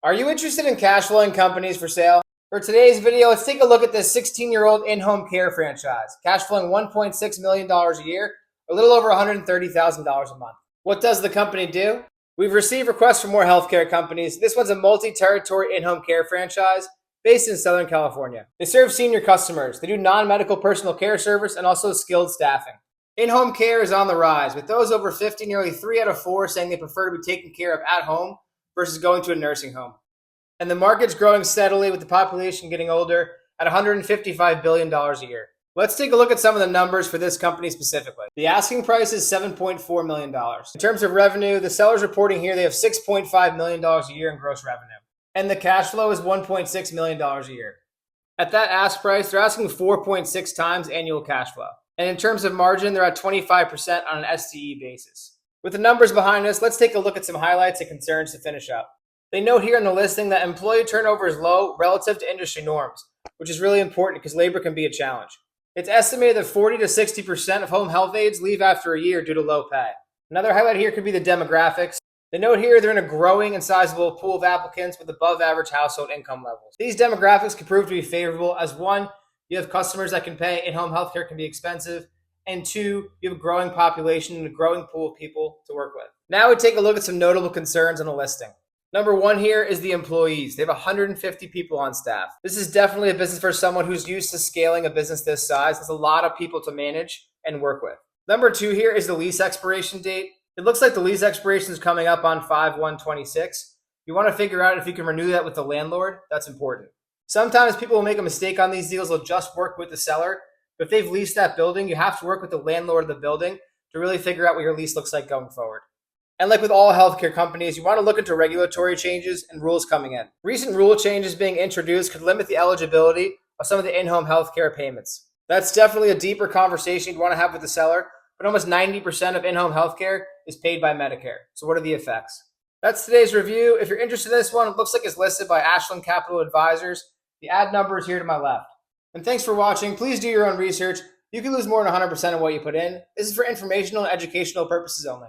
Are you interested in cash flowing companies for sale? For today's video, let's take a look at this 16-year-old in-home care franchise, cash flowing $1.6 million a year, or a little over $130,000 a month. What does the company do? We've received requests for more healthcare companies. This one's a multi-territory in-home care franchise based in Southern California. They serve senior customers. They do non-medical personal care service and also skilled staffing. In-home care is on the rise, with those over 50, nearly 3 out of 4 saying they prefer to be taken care of at home versus going to a nursing home. And the market's growing steadily with the population getting older at $155 billion a year. Let's take a look at some of the numbers for this company specifically. The asking price is $7.4 million. In terms of revenue, the seller's reporting here they have $6.5 million a year in gross revenue. And the cash flow is $1.6 million a year. At that ask price, they're asking 4.6 times annual cash flow. And in terms of margin, they're at 25% on an STE basis. With the numbers behind us, let's take a look at some highlights and concerns to finish up. They note here in the listing that employee turnover is low relative to industry norms, which is really important because labor can be a challenge. It's estimated that 40 to 60% of home health aides leave after a year due to low pay. Another highlight here could be the demographics. They note here they're in a growing and sizable pool of applicants with above average household income levels. These demographics can prove to be favorable as one, you have customers that can pay, in-home healthcare can be expensive, and two, you have a growing population and a growing pool of people to work with. Now we take a look at some notable concerns on the listing. Number one here is the employees. They have 150 people on staff. This is definitely a business for someone who's used to scaling a business this size. There's a lot of people to manage and work with. Number two here is the lease expiration date. It looks like the lease expiration is coming up on 5/1/26. You want to figure out if you can renew that with the landlord. That's important. Sometimes people will make a mistake on these deals. They'll just work with the seller. But if they've leased that building, you have to work with the landlord of the building to really figure out what your lease looks like going forward. And like with all healthcare companies, you want to look into regulatory changes and rules coming in. Recent rule changes being introduced could limit the eligibility of some of the in-home healthcare payments. That's definitely a deeper conversation you'd want to have with the seller, but almost 90% of in-home healthcare is paid by Medicare. So what are the effects? That's today's review. If you're interested in this one, it looks like it's listed by Ashland Capital Advisors. The ad number is here to my left. And thanks for watching. Please do your own research. You can lose more than 100% of what you put in. This is for informational and educational purposes only.